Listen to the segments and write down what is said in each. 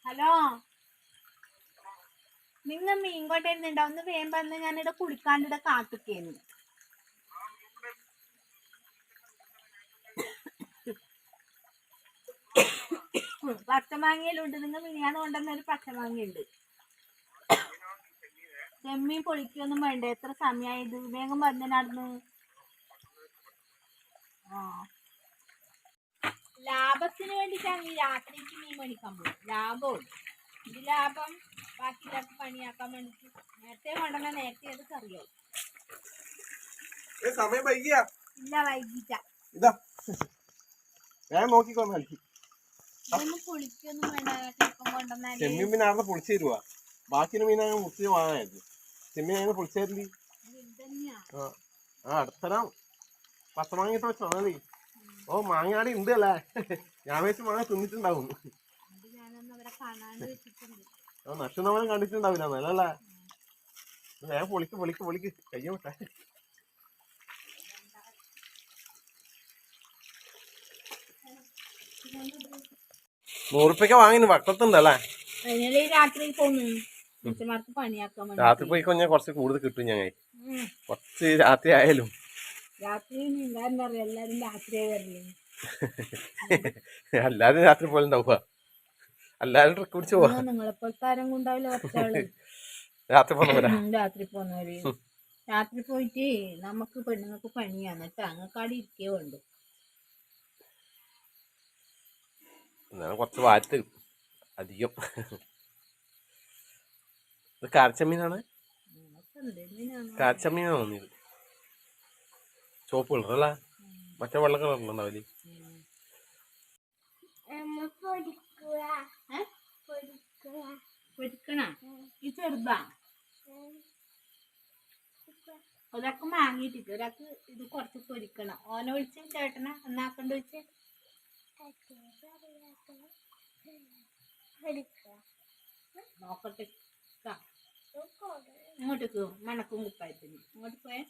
Hello, നിങ്ങൾ മീൻ കൊണ്ടുവരുന്നുണ്ടോ? ഒന്ന് വേഗം പറഞ്ഞ് ഞാനിവിടെ കുളിക്കാണ്ടിവിടെ കാത്തിക്കേന്നു. പച്ചമാങ്ങയിലുണ്ട്. നിങ്ങൾ മിനിയാന്ന് കൊണ്ടുവന്ന ഒരു പച്ചമാങ്ങയുണ്ട്. ചെമ്മീൻ പൊളിക്കൊന്നും വേണ്ട. എത്ര സമയമായത്? വേഗം പറഞ്ഞ നടന്ന്. ആ, ലാഭത്തിന് വേണ്ടിയിട്ടാണ് ഈ രാത്രിക്ക് മീൻ മേടിക്കാൻ പോകും. ലാഭവും ഇത് ലാഭം ബാക്കിയുള്ളവർക്ക് പണിയാക്കാൻ വേണ്ടിട്ട് നേരത്തെ കൊണ്ടുവന്ന നേരത്തെ അത് കറിയാവും. സമയം വൈകിയ ഇല്ല, വൈകിട്ട. ഇതാ ഞാൻ നോക്കിക്കോന്ന് കളിക്കും. ഇതൊന്നും പൊളിക്കൊന്നും വേണ്ട. കൊണ്ടുവന്നാല് ചെമ്മീൻ പിന്നെ അവിടെ പൊളിച്ചു തരുവാ. ബാക്കിയുള്ള മീൻ അങ്ങ് മുറിച്ച് വാങ്ങായിരുന്നു. ചെമ്മീൻ അങ്ങനെ പൊളിച്ചു തരില്ലേ? അടുത്തരാം പച്ചമാങ്ങ ഇട്ട് വെച്ചോ മതി. ഓ മാങ്ങാടി ഉണ്ട് അല്ലേ? ഞാൻ വെച്ച് മാങ്ങ തിന്നിട്ടുണ്ടാവും. നഷ്ടം കണ്ടിട്ടുണ്ടാവില്ല. നല്ലല്ലേ? വേഗം പൊളിക്ക് പൊളിക്ക് പൊളിക്ക് കയ്യ വിട്ടെ. ₹100 വാങ്ങിന് വക്കത്തുണ്ടല്ലേ? രാത്രി പോയി കഴിഞ്ഞാൽ കുറച്ച് കൂടുതൽ കിട്ടും. ഞങ്ങൾ കുറച്ച് രാത്രി ആയാലും എല്ലാരും രാത്രി പോലെ ഉണ്ടാവുക. എല്ലാരും ട്രിക്ക് പിടിച്ച് പോവാ. രാത്രി പോന്നവര് രാത്രി പോയിട്ട് നമുക്ക് പെണ്ണുങ്ങൾക്ക് പണിയാണ് കേട്ടോ. അങ്ങക്കാടി ഇരിക്കേ വേണ്ടു. കുറച്ച് വാറ്റ് അധികം. ഇത് കാരച്ചമ്മീനാണ്. കാരച്ചമ്മീനാണ് തോന്നിയത്. ചോപ്പ് കളറല്ല, മറ്റേ വെള്ള കളറിലുണ്ടാവില്ലേ? ഈ ചെറുതാ. ഒരാൾക്ക് മാങ്ങിയിട്ടിട്ട് ഒരാൾക്ക് ഇത് കുറച്ച് പൊരിക്കണം. ഓനെ വിളിച്ച് ചേട്ടനെ എന്നാക്കണ്ട് വെച്ച് നോക്കട്ടെ. ഇങ്ങോട്ടേക്ക് മണക്കും കുപ്പായത്തിന് ഇങ്ങോട്ട് പോയേ.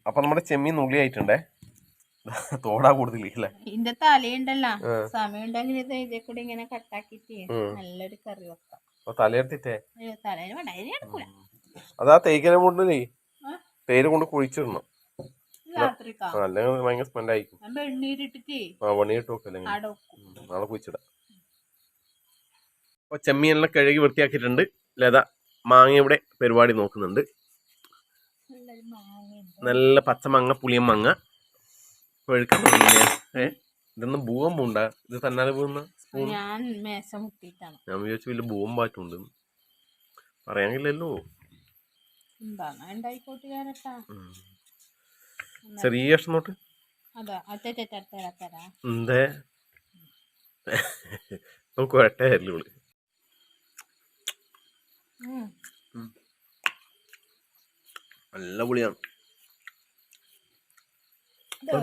അപ്പൊ നമ്മുടെ ചെമ്മീൻ നുള്ളിയായിട്ടുണ്ടേ. തോടാ കൂടുതൽ ഇതിന്റെ തലയുണ്ടല്ലോ. സമയം ഉണ്ടെങ്കിൽ ഇതേ കൂടെ ഇങ്ങനെ കട്ടാക്കിട്ട് നല്ലൊരു കറി വെക്കാം. തലയെടുത്തിട്ടേ തലേന് വേണ്ട, അതിന് എടുക്കൂല. അതാ തേക്കിനെ കൊണ്ടേ തേര് കൊണ്ട് കുഴിച്ചിടണം. അല്ലെങ്കിൽ ഭയങ്കര സ്മെല്ലായിരിക്കും. വെണ്ണീരിട്ട് വെക്കല്ലേ, നാളെ കുഴിച്ചിടാം. അപ്പൊ ചെമ്മീനെല്ലാം കഴുകി വൃത്തിയാക്കിയിട്ടുണ്ട്. ലത മാങ്ങ ഇവിടെ പരിപാടി നോക്കുന്നുണ്ട്. നല്ല പച്ചമാങ്ങ, പുളിയം മാങ്ങ പഴുക്കാൻ. ഇതൊന്നും ഭൂകമ്പുണ്ട? ഇത് തന്നാലെ പോകുന്ന ഞാൻ വിചാരിച്ചു വലിയ ഭൂകമ്പാറ്റുണ്ട്. പറയാനില്ലല്ലോ. ചെറിയ കഷ്ണം നോട്ട് എന്തേ നമുക്ക് വെട്ടയല്ലോ. നല്ല പുളിയാണ്.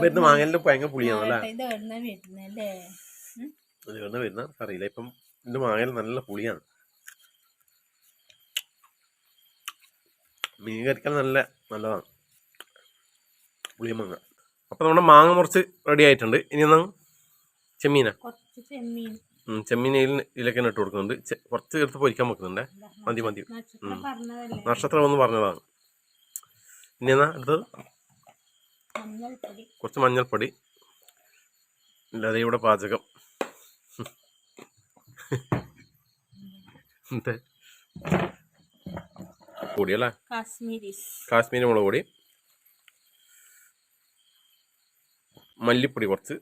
വരുന്ന മാങ്ങലിന്റെ ഭയങ്കര പുളിയാണല്ലേ? വരുന്ന അറിയില്ല. ഇപ്പം ഇതിന്റെ മാങ്ങയിൽ നല്ല പുളിയാണ്. മീൻ കറിക്കാൻ നല്ലതാണ് പുളിയമാങ്ങ. അപ്പൊ നമ്മുടെ മാങ്ങ മുറിച്ച് റെഡി ആയിട്ടുണ്ട്. ഇനി എന്നാ ചെമ്മീനാ. ചെമ്മീൻ ഇതിലൊക്കെ ഇട്ട് കൊടുക്കുന്നുണ്ട്. കുറച്ച് ചേർത്ത് പൊരിക്കാൻ വെക്കുന്നുണ്ടേ. മതി മതി. നക്ഷത്രം ഒന്ന് പറഞ്ഞതാണ്. ഇനി എന്നാ അടുത്തത് കുറച്ച് മഞ്ഞൾപ്പൊടി. ലതയുടെ പാചകം. പൊടിയല്ലേ? കാശ്മീരി മുളക് പൊടി, മല്ലിപ്പൊടി കുറച്ച്,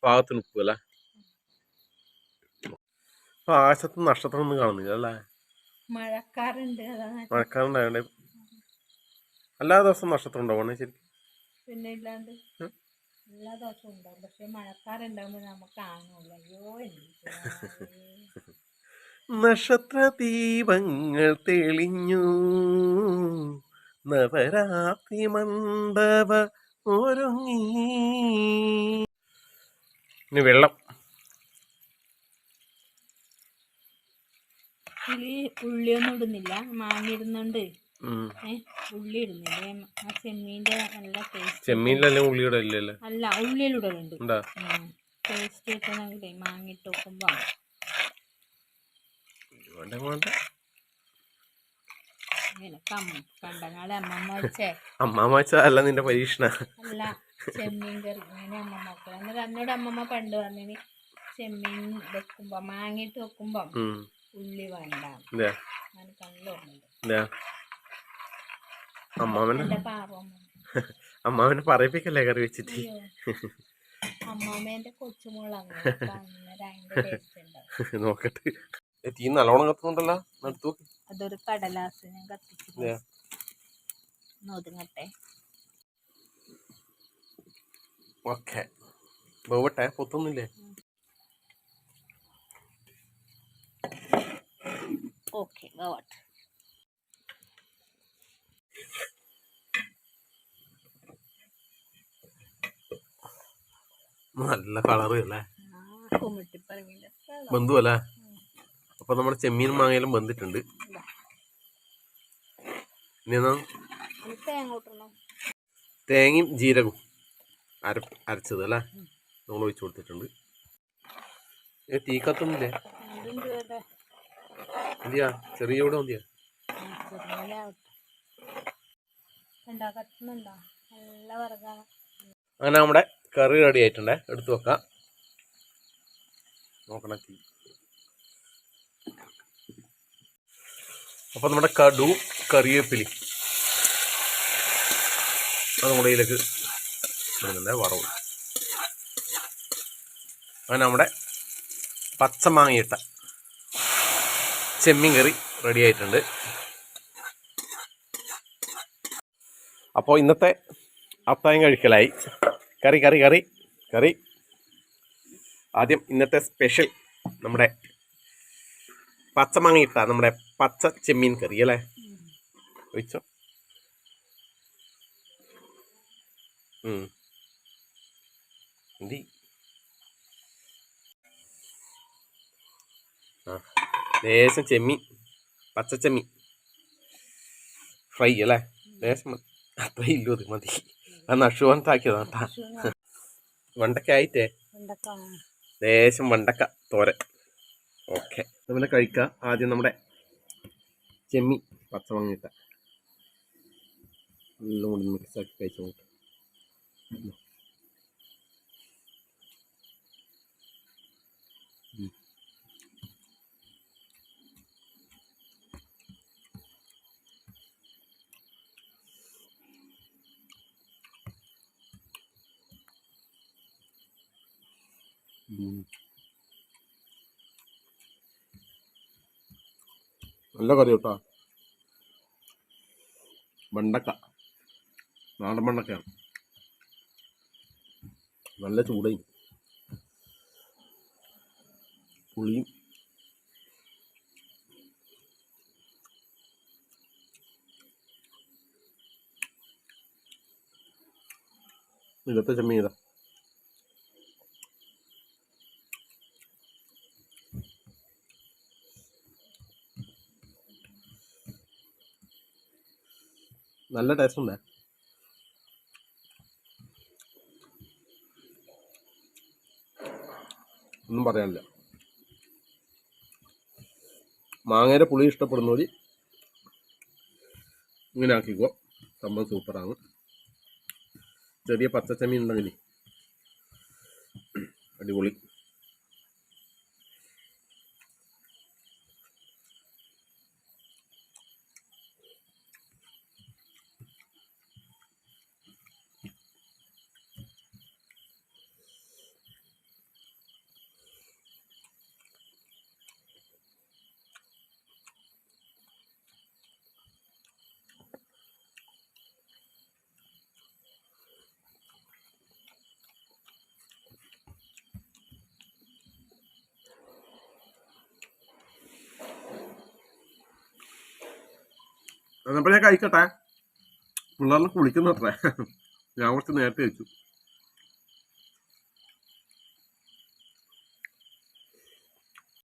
പാകത്തിന് ഉപ്പ് അല്ലേ? ഇപ്പൊ ആകാശത്ത് നക്ഷത്രം ഒന്നും കാണുന്നില്ല അല്ലേ? മഴക്കാറുണ്ടായോണ്ട് എല്ലാ ദിവസവും നക്ഷത്രം ഉണ്ടാവണേ ശരിക്കും. പിന്നെ ഇല്ലാണ്ട് എല്ലാ ദിവസവും ഉണ്ടാവും. പക്ഷെ മഴക്കാറുണ്ടാവുമ്പോ നമുക്ക് കാണുള്ളൂ. നക്ഷത്ര ദീപങ്ങൾ തെളിഞ്ഞു, നവരാത്രി മണ്ഡപ ഒരുങ്ങി. ഇനി വെള്ളം. ഉള്ളിയൊന്നും ഇടുന്നില്ല, മാങ്ങ ഇടുന്നുണ്ട്. ഉള്ളി ഇടുന്നില്ലേ? ആ ചെമ്മീന്റെ നല്ല ടേസ്റ്റ്. ചെമ്മീനിലെല്ലാം ഉള്ളിയുടെ ഇല്ലല്ലോ? അല്ല, ഉള്ളിയിലിടലുണ്ട്. ടേസ്റ്റ് കിട്ടണമെങ്കിലേ മാങ്ങിട്ട് വെക്കുമ്പോൾ വേണ്ട വേണ്ട. ഇങ്ങനെ കണ്ടങ്ങാട് അമ്മമ്മ വെച്ചേ അമ്മാമ്മ വെച്ചതല്ല നിന്റെ പരീക്ഷണ. അല്ല ചെമ്മീൻ കറി അങ്ങനെ അമ്മമ്മ വെക്കണം. എന്നിട്ട് എന്നോട് അമ്മമ്മ പണ്ട് പറഞ്ഞിന് ചെമ്മീൻ വെക്കുമ്പോ മാങ്ങിട്ട് വെക്കുമ്പോ ഉള്ളി വേണ്ട. ഞാൻ കണ്ടോർമ്മയുണ്ട്. എന്റെ പാപം അമ്മാവനെ പറയിപ്പിക്കല്ലേ കറി വെച്ചിട്ട്. അമ്മാമേന്റെ കൊച്ചുമോളാണ്. നോക്കട്ടെ. തീ നല്ലോണം കത്തുന്നുണ്ടല്ലോ. നടത്തു. അതൊരു കടലാസ് ഞാൻ കത്തിച്ചു ഒതുങ്ങട്ടെ. ഓക്കെ വേവട്ടെ. പൊത്തൊന്നുമില്ലേ? ഓക്കെ വേവട്ടെ. നല്ല കളറ് അല്ലേ? ബന്ധു അല്ലേ? അപ്പൊ നമ്മുടെ ചെമ്മീനും മാങ്ങയിലും ബന്ധിട്ടുണ്ട്. ഇനി തേങ്ങയും ജീരകവും അരച്ചത് അല്ലേ നമ്മൾ ഒഴിച്ചു കൊടുത്തിട്ടുണ്ട്. തീ കത്തുന്നില്ലേ? എന്തിയാ ചെറിയ കൂടെ മതിയാ? അങ്ങനെ നമ്മുടെ കറി റെഡി ആയിട്ടുണ്ടേ. എടുത്തു വെക്കാം. നോക്കണം തീ. അപ്പൊ നമ്മുടെ കടു കറിവേപ്പിലി അത് നമ്മുടെ ഇതിലേക്ക് ഇടുന്നുണ്ട്. വറവ്. അങ്ങനെ നമ്മുടെ പച്ചമാങ്ങയിട്ട ചെമ്മീൻ കറി റെഡി ആയിട്ടുണ്ട്. അപ്പോൾ ഇന്നത്തെ അത്താഴം കഴിക്കലായി. കറി കറി കറി കറി ആദ്യം ഇന്നത്തെ സ്പെഷ്യൽ നമ്മുടെ പച്ചമാങ്ങയിട്ട നമ്മുടെ പച്ച ചെമ്മീൻ കറി അല്ലേ? ഒഴിച്ചോ. ലേശം ചെമ്മീൻ, പച്ച ചെമ്മീൻ ഫ്രൈ അല്ലേ? ലേശം മതി. അത്ര ഇല്ലോ അത് മതി. അത് നഷുവനത്താക്കിയതാ കേട്ടാ. വെണ്ടക്ക ആയിട്ടേ ലേശം വെണ്ടക്ക തോരൻ. ഓക്കെ അതുപോലെ കഴിക്കാം. ആദ്യം നമ്മുടെ ചെമ്മീൻ പച്ചമാങ്ങിട്ട എല്ലാം കൂടി മിക്സാക്കി കഴിച്ചു നോക്കാം. നല്ല കറി കേട്ടോ. വെണ്ടക്ക നാടൻ വെണ്ടക്കയാണ്. നല്ല ചൂടയും പുളിയും. ഇന്നത്തെ ചെമ്മീൻ ഇതാ. നല്ല ടേസ്റ്റ് ഉണ്ട്. ഒന്നും പറയാനില്ല. മാങ്ങയുടെ പുളി ഇഷ്ടപ്പെടുന്നവർ ഇങ്ങനെ ആക്കിക്കോ. സംഭവം സൂപ്പറാണ്. ചെറിയ പച്ചച്ചെമ്മീൻ ഉണ്ടെങ്കിൽ അടിപൊളി. എന്നപ്പോൾ ഞാൻ കഴിക്കട്ടെ. പിള്ളേരെ കുളിക്കുന്നത്രേ. ഞാൻ കുറച്ച് നേരത്തെ കഴിച്ചു.